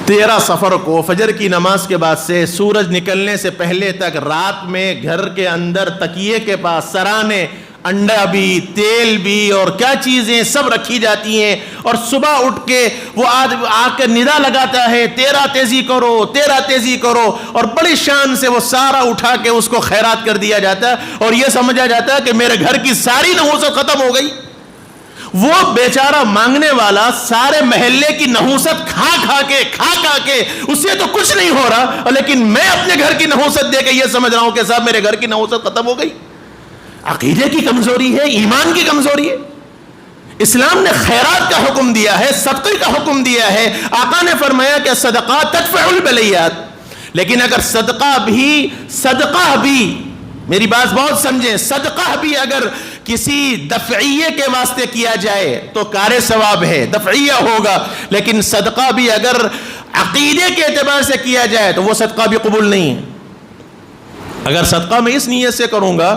13 سفر کو فجر کی نماز کے بعد سے سورج نکلنے سے پہلے تک رات میں گھر کے اندر تکیے کے پاس سرانے انڈا بھی تیل بھی اور کیا چیزیں سب رکھی جاتی ہیں، اور صبح اٹھ کے وہ آ کے ندا لگاتا ہے 13 تیزی کرو 13 تیزی کرو، اور بڑی شان سے وہ سارا اٹھا کے اس کو خیرات کر دیا جاتا ہے، اور یہ سمجھا جاتا ہے کہ میرے گھر کی ساری نحوست ختم ہو گئی۔ وہ بیچارہ مانگنے والا سارے محلے کی نحوست کھا کے اسے تو کچھ نہیں ہو رہا، لیکن میں اپنے گھر کی نحوست دے کے یہ سمجھ رہا ہوں کہ صاحب میرے گھر کی نحوست ختم ہو گئی۔ عقیدے کی کمزوری ہے، ایمان کی کمزوری ہے۔ اسلام نے خیرات کا حکم دیا ہے، صدقے کا حکم دیا ہے۔ آقا نے فرمایا کہ صدقات تدفع البلیات، لیکن اگر صدقہ بھی میری بات بہت سمجھیں، صدقہ بھی اگر کسی دفعیے کے واسطے کیا جائے تو کار ثواب ہے، دفعیہ ہوگا، لیکن صدقہ بھی اگر عقیدے کے اعتبار سے کیا جائے تو وہ صدقہ بھی قبول نہیں ہے۔ اگر صدقہ میں اس نیت سے کروں گا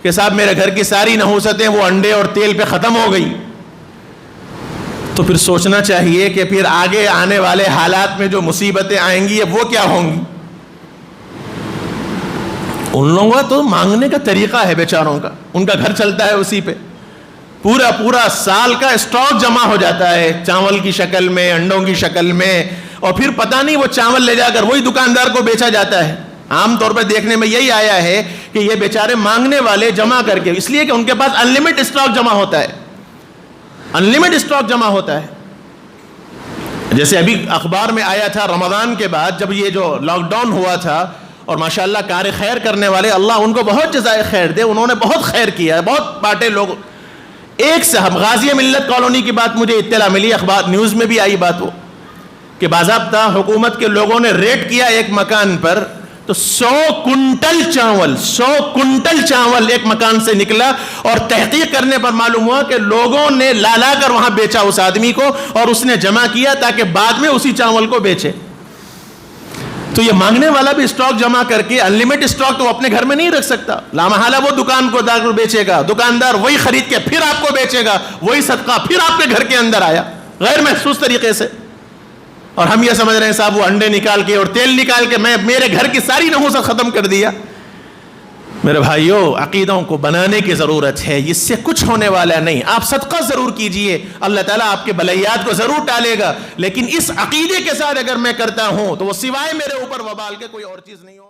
کہ صاحب میرے گھر کی ساری نحوستیں وہ انڈے اور تیل پہ ختم ہو گئی، تو پھر سوچنا چاہیے کہ پھر آگے آنے والے حالات میں جو مصیبتیں آئیں گی وہ کیا ہوں گی۔ ان لوگوں کا تو مانگنے کا طریقہ ہے بیچاروں کا، ان کا گھر چلتا ہے اسی پہ، پورا سال کا اسٹاک جمع ہو جاتا ہے، چاول کی شکل میں، انڈوں کی شکل میں، اور پھر پتہ نہیں وہ چاول لے جا کر وہی دکاندار کو بیچا جاتا ہے۔ عام طور پہ دیکھنے میں یہی آیا ہے کہ یہ بیچارے مانگنے والے جمع کر کے، اس لیے کہ ان کے پاس انلمیٹڈ اسٹاک جمع ہوتا ہے، انلمیٹڈ اسٹاک جمع ہوتا ہے۔ جیسے ابھی اخبار میں آیا تھا رمضان کے بعد جب یہ جو لاک ڈاؤن ہوا تھا، اور ماشاءاللہ کار خیر کرنے والے اللہ ان کو بہت جزائے خیر دے، انہوں نے بہت خیر کیا ہے، بہت بانٹے لوگ۔ ایک صاحب غازی ملت کالونی کی بات مجھے اطلاع ملی، اخبار نیوز میں بھی آئی بات وہ کہ باضابطہ حکومت کے لوگوں نے ریڈ کیا ایک مکان پر، تو 100 کنٹل چاول ایک مکان سے نکلا، اور تحقیق کرنے پر معلوم ہوا کہ لوگوں نے لا کر وہاں بیچا اس آدمی کو، اور اس نے جمع کیا تاکہ بعد میں اسی چاول کو بیچے۔ تو یہ مانگنے والا بھی اسٹاک جمع کر کے، انلمیٹڈ اسٹاک تو اپنے گھر میں نہیں رکھ سکتا، لامحالہ وہ دکان کو دار بیچے گا، دکاندار وہی خرید کے پھر آپ کو بیچے گا، وہی صدقہ پھر آپ کے گھر کے اندر آیا غیر محسوس طریقے سے، اور ہم یہ سمجھ رہے ہیں صاحب وہ انڈے نکال کے اور تیل نکال کے میں میرے گھر کی ساری نحوست ختم کر دیا۔ میرے بھائیوں، عقیدوں کو بنانے کی ضرورت ہے، اس سے کچھ ہونے والا نہیں۔ آپ صدقہ ضرور کیجئے، اللہ تعالیٰ آپ کے بلائیات کو ضرور ٹالے گا، لیکن اس عقیدے کے ساتھ اگر میں کرتا ہوں تو وہ سوائے میرے اوپر وبال کے کوئی اور چیز نہیں ہو۔